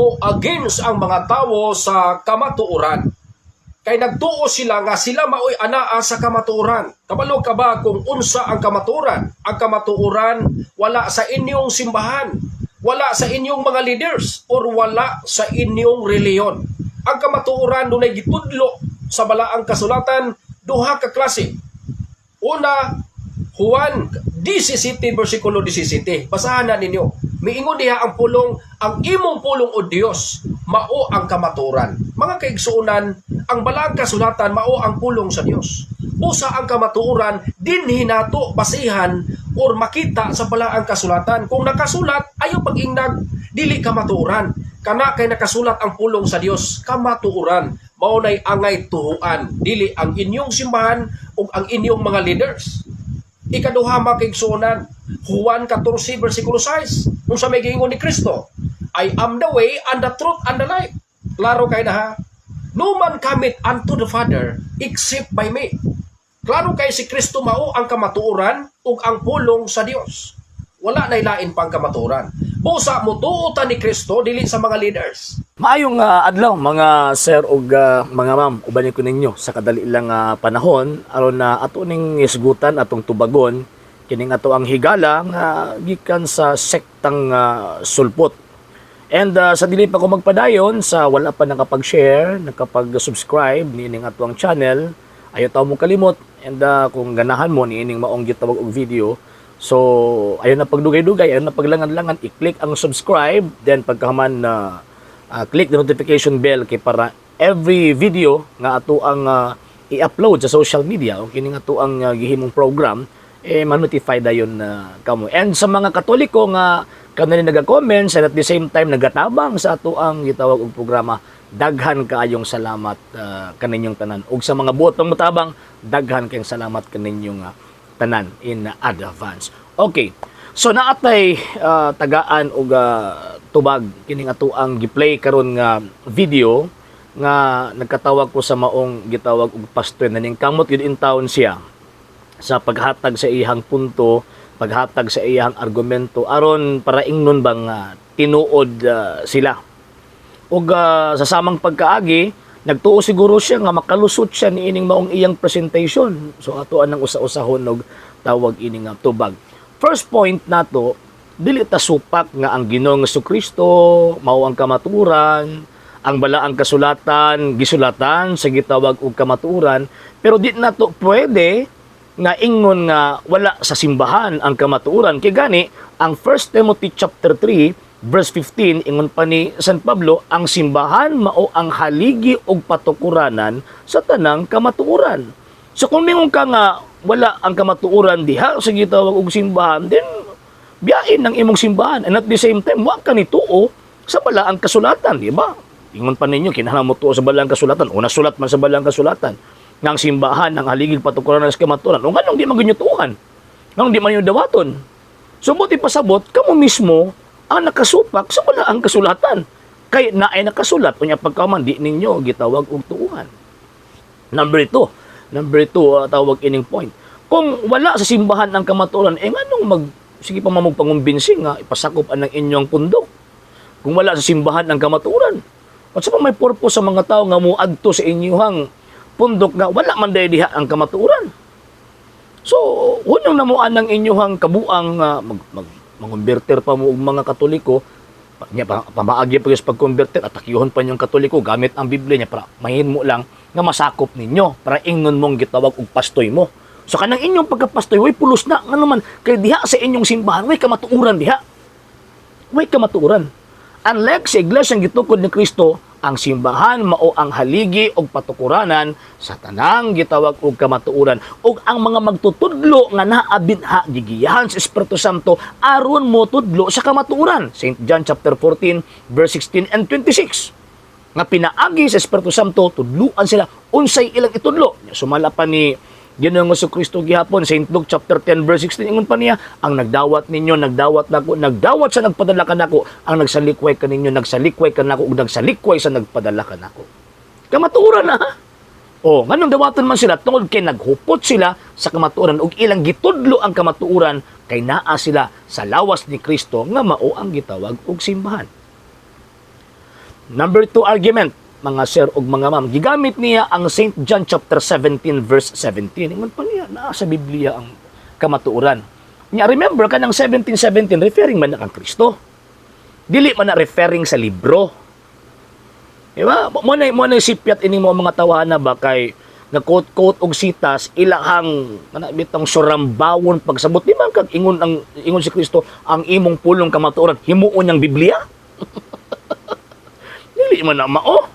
mo against ang mga tawo sa kamatuoran. Kay nagtuo sila nga sila maoy anaa sa kamatuoran. Kabalo ka ba kung unsa ang kamatuoran? Ang kamatuoran wala sa inyong simbahan, wala sa inyong mga leaders, or wala sa inyong reliyon. Ang kamatuoran dunay gitudlo sa balaang kasulatan, duha ka klase. Una, Juan 17 versikulo 17. Basahan na ninyo. Miingon diha ang pulong, ang imong pulong o Dios, mao ang kamatuoran. Mga kaigsuonan, ang balaang kasulatan mao ang pulong sa Dios. Usa ang kamatuoran dinhi nato basihan or makita sa balaang kasulatan. Kung nakasulat, ayo pag-ingnag, dili kamatuoran. Kana kay nakasulat ang pulong sa Dios, kamatuoran. Mao nay angay tuhuan, dili ang inyong simbahan ug ang inyong mga leaders. Ikaduha makigsuonan, Juan 14 versikulo 6, kung sa may giingon ni Kristo, I am the way and the truth and the life. Klaro kay na ha? No man cometh unto the Father except by me. Klaro kay si Kristo mao ang kamatuoran ug ang pulong sa Dios. Wala na ilain pang kamatuoran. Busa mo tuotan ni Kristo dili sa mga leaders. Maayong adlaw mga sir ug mga ma'am, uban ko ninyo sa kadali lang panahon aron na ato ning isgutan atong tubagon kining ato ang higala nga gikan sa sektang sulpot. And sa dili pa ko magpadayon sa wala pa nakapag-share, nakapag-subscribe niining ato ang channel, ayo taw mo kalimot. And kung ganahan mo niining maong gitawag og video, so ayo na pagdugay-dugay, ayo na paglangan-langan, i-click ang subscribe, then pagkahuman click the notification bell kay para every video nga ato ang i-upload sa social media o kining ato ang gihimong program ma-notify dayon kamo. And sa mga Katoliko nga kanila naga-comments and at the same time nagatabang sa ato ang gitawag og programa, daghan kaayong salamat kaninyong tanan. Ug sa mga botong motabang, daghan kayong salamat kaninyong tanan in advance. Okay. So naatay tagaan og tubag kining ato ang gi-play karon nga video nga nagkatawag ko sa maong gitawag og pastor na ning kamot gyud in town siya sa paghatag sa iyang punto, paghatag sa iyang argumento aron para ingnon bang tinuod sila. Ug sa samang pagkaagi nagtuo siguro siya nga makalusot siya niining maong iyang presentation. So ato anang usa-usahon og tawag ini nga tubag. First point nato, dili ta supak nga ang Ginoong Jesucristo mao ang kamatuoran, ang balaang kasulatan gisulatan sa gitawag og kamatuoran, pero di nato pwede nga ingon nga wala sa simbahan ang kamatuoran. Kay gani ang 1 Timothy chapter 3 verse 15 ingon pa ni San Pablo, ang simbahan mao ang haligi og patukuranan sa tanang kamatuoran. So kung mingon ka nga wala ang kamatuoran diha sa gitawag og simbahan, then biyain ng imong simbahan, and at the same time wa ka nituo sa balaang kasulatan, di ba? Ingon pa ninyo kinahanglan mo tuo sa balaang kasulatan, una sulat man sa balaang kasulatan nga ang simbahan ang haligig patukuran sa kamatuoran. O nganong di man gyud tuuhan, nganong di man yung dawaton. So buti pasabot kamo mismo ang nakasupak sa balaang kasulatan, kay naay nakasulat unya pagkaman di ninyo gitawag og tuuhan. Number 2, tawag ining point. Kung wala sa simbahan ang kamatuoran, nganong sige pa mamagpangumbinsi nga ipasakop ang inyong pundok? Kung wala sa simbahan ang kamatuoran, at sa may purpose sa mga tao nga muadto sa inyong pundok nga wala man dahil diha ang kamatuoran. So, hunyong namuan ng inyong kabuang mangonverter pa mo og mga Katoliko, pamaagi pa sa pag-converter, atakyuhon pa niyong Katoliko gamit ang Biblia niya para mahin mo lang nga masakop ninyo para ingon mong gitawag og pastoy mo. So kanang inyong pagkapastoy way pulos na nga naman kay diha sa inyong simbahan way kamatuoran diha. Way kamatuoran. Unlike sa iglesyang gitukod ni Kristo, ang simbahan mao ang haligi og patukuranan sa tanang gitawag og kamatuoran, ug ang mga magtutudlo nga naa binha gigiyahan sa Espiritu Santo aron mo tudlo sa kamatuoran. St. John chapter 14 verse 16 and 26. Nga pinaagi sa Espiritu Santo tudluan sila unsay ilang itudlo. Sumala pa ni Ginoong Jesucristo gihapon St. Luke chapter 10 verse 16, ingon pa niya, ang nagdawat ninyo, nagdawat nako, nagdawat sa nagpadala kanako, ang nagsalikway kaninyo, nagsalikway kanako, ug nagsalikway sa nagpadala kanako. Kamatuoran na ha? O, nganong dawaton man sila tungod kay naghupot sila sa kamatuoran ug ilang gitudlo ang kamatuoran kay naa sila sa lawas ni Kristo nga mao ang gitawag og simbahan. Number 2 argument, mga sir ug mga ma'am, gigamit niya ang St. John chapter 17 verse 17. Ingon pa niya naa sa Biblia ang kamatuoran. Nya remember kanang 17:17 referring man na kang Kristo. Dili man na referring sa libro. Diba? Mo na sipyat ini mo mga tawhana ba kay nag-quote og sitas ilahang bitang surambawon pagsabot di man kag ingon si Kristo ang imong pulong kamatuoran himuon yang Biblia. Dili man na mao.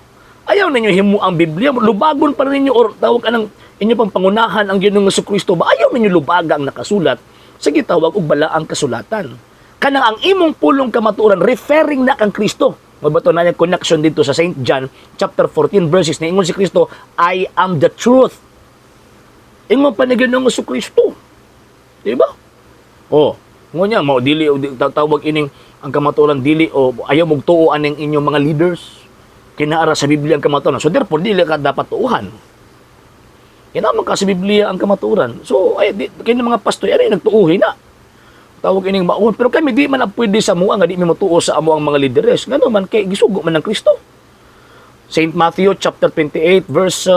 Ayaw ninyo himu ang Biblia, lubagon pa ninyo or tawag ka ng inyo pang pangunahan ang Ginoong Jesucristo ba? Ayaw ninyo lubaga ang nakasulat. Sige, tawag og bala ang kasulatan. Kanang ang imong pulong kamatuoran referring na kang Kristo. Mabato na niya connection dito sa St. John chapter 14 verses na ingon si Kristo, I am the truth. Ingon pa ni Ginoong Jesucristo. Diba? Oh, ngon niya, mao dili tawag ining ang kamatuoran dili o ayaw mong tuoan ng inyong mga leaders. Kinaara sa Biblia ang kamatuoran. So therefore, dili ka dapat tuuhan. Kinaman ka sa Biblia ang kamatuoran. So, kaya mga pastor, ay nagtuuhin na. Tawag ining maun. Pero kami di man pwede sa mua nga di mo tuo sa amo ang mga lideres. Ngano man kay gisugo man ng Kristo. St. Matthew chapter 28 verse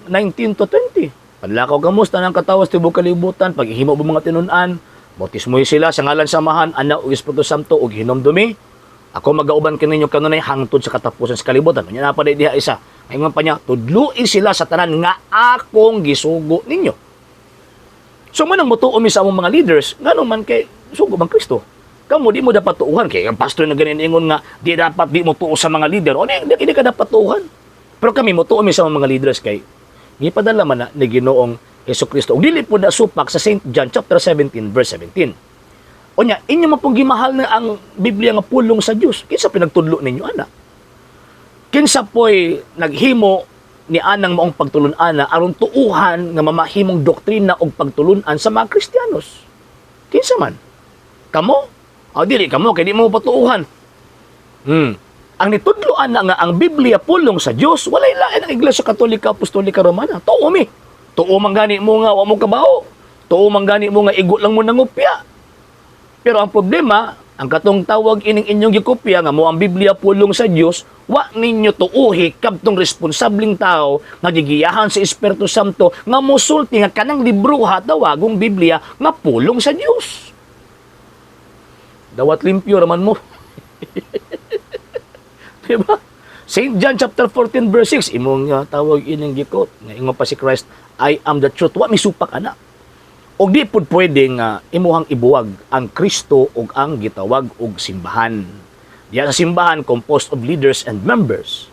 19 to 20. Padlakaw kamusta ng katawas tibok kalibutan, paghihimo mo mga tinunan, bautismoy sila sa ngalan samahan, Anak ug Espiritu Santo ug hinumdumi. Ako magauban kaninyo kanunay hangtod sa katapusan sa kalibutan. Nya na pa diha isa. Ayun pa niya, tudluin sila sa tanan nga akong gisugo ninyo. So manang mutuo mi sa among mga leaders, ngano man kay sugo bang Kristo. Kamo di mo dapat tuuhan kay ang pastor na ganin ingon nga di dapat di mo tuo sa mga leader. O di ka dapat tuuhan. Pero kami mutuo mi sa among mga leaders kay gipadala man na ni Ginoong Jesucristo. Ug dili po na supak sa St. John chapter 17 verse 17. Onya, inyo man pong gimahal na ang Biblia nga pulong sa Dios. Kinsa pinagtudlo ninyo ana? Kinsa po'y naghimo ni anang maong pagtulon ana aron tuuhan nga mamahimong doktrina og pagtulunan sa mga Kristiyanos? Kinsa man? Kamo? O dili kamo kay di mo patuuhan. Ang nitudlo ana nga ang Biblia pulong sa Dios, walay lain ang Iglesia Katolika Apostolika Romana. Tuo mi. Tuo man gani mo nga wa mo kabaho. Tuo man gani mo nga igo lang mo nangupya. Pero ang problema, ang katong tawag ining inyong gikopya nga mo ang Biblia pulong sa Dios, wa ninyo tuuhi kadtong responsabling tao nga gigiyahan sa Espiritu Santo nga mosulti nga kanang libro ha tawagong Biblia nga pulong sa Dios. Dawat limpyo raman mo. Diba? St. John chapter 14 verse 6 imong tawag ining gikot nga ingon pa si Christ, I am the truth. Wa misupak ana. Og di pud pwedeng imuhang ibuwag ang Kristo ug ang gitawag og simbahan. Diya sa simbahan composed of leaders and members.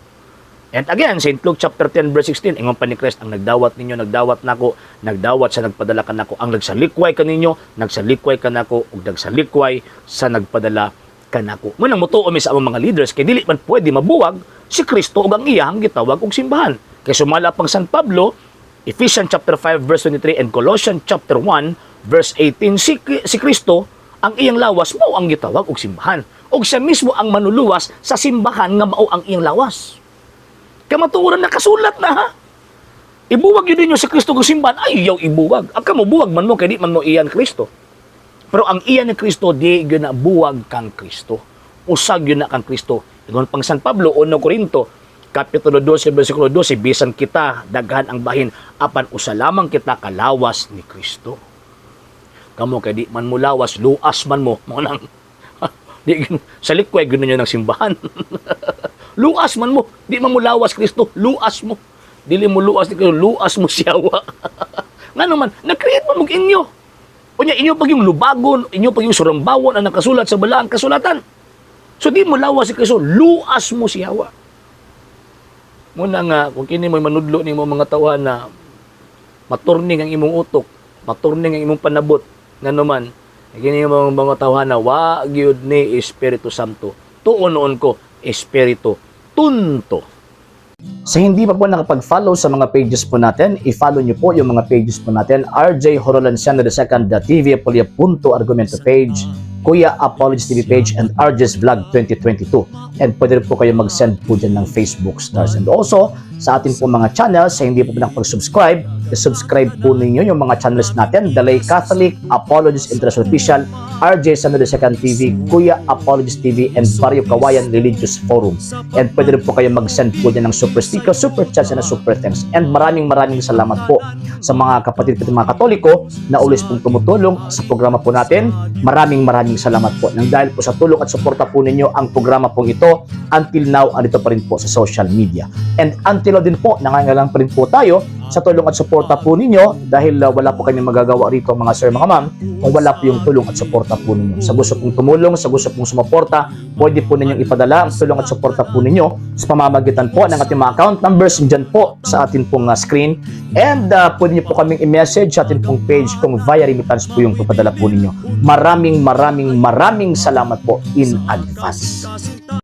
And again, St. Luke chapter 10 verse 16, ingon pa ni Christ, ang nagdawat ninyo, nagdawat nako, nagdawat sa nagpadala kanako, ang nagsalikway kaninyo, nagsalikway kanako ug nagsalikway sa nagpadala kanako. Munang mutuo mi sa among mga leaders kay dili man pwede mabuwag si Kristo ug ang iyang gitawag og simbahan. Kay sumala pang San Pablo Ephesians chapter 5 verse 23 and Colossians chapter 1 verse 18, si Kristo ang iyang lawas mao ang gitawag og simbahan. Og siya mismo ang manuluwas sa simbahan nga mao ang iyang lawas. Kamatuoran nakasulat na ha. Ibuwag yun ninyo sa Kristo og simbahan, ayaw ibuwag. Ang kamo buwag man mo kay di man mo iyan Kristo. Pero ang iyan ni Kristo di gyud na buwag kang Kristo. Usag yun na kang Kristo. Ingon pang San Pablo 1 Corinto Kapitulo 12, versikulo 12, bisan kita daghan ang bahin, apan usa lamang kita kalawas ni Kristo. Kamo kay di man mo lawas, luas man mo. Mo nang di sa likway gino ng simbahan. Luas man mo, di man mo lawas Kristo, luas mo. Dili mo luas ni Kristo, luas mo siyawa. Ngano man, na-create mo inyo. Unya inyo pag yung lubagon, inyo pag yung surambawon ang nakasulat sa balaang kasulatan. So di mo lawas si Kristo, luas mo siyawa. Muna nga, kung kini mo'y manudlo ni mo mga tawhan na maturning ang imong utok, maturning ang imong panabot, nga naman, kini mga tawhan na wa gyud ni Espiritu Santo. Tuon noon ko, Espiritu Tunto. Sa hindi pa po nakapag-follow sa mga pages po natin, i-follow nyo po yung mga pages po natin, RJ Horolanciano II, TV Apolia Punto Argumento page, Kuya Apologist TV page, and RJ's Vlog 2022. And pwede rin po kayo mag-send po dyan ng Facebook stars. And also, sa atin po mga channels, sa hindi po nakapag-subscribe, i-subscribe po ninyo yung mga channels natin, The Lay Catholic, Apologist International Official, RJ Samuel II TV, Kuya Apologist TV, and Barrio Kawayan Religious Forum. And pwede rin po kayo mag-send po dyan ng super sticker, super chats, and super thanks. And maraming salamat po sa mga kapatid at mga Katoliko na always pong tumutulong sa programa po natin. Maraming salamat po. Nang dahil po sa tulong at suporta po ninyo, ang programa pong ito until now andito pa rin po sa social media. And until now din po, nangangailangan pa rin po tayo sa tulong at suporta po ninyo dahil wala po kami magagawa rito mga sir, mga ma'am, kung wala po yung tulong at suporta po ninyo. Sa gusto pong tumulong, sa gusto pong sumuporta, pwede po ninyong ipadala ang tulong at suporta po ninyo sa pamamagitan po ng ating mga account numbers dyan po sa ating pong screen. And pwede nyo po kaming i-message sa ating pong page kung via remittance po yung papadala po ninyo. Maraming salamat po in advance.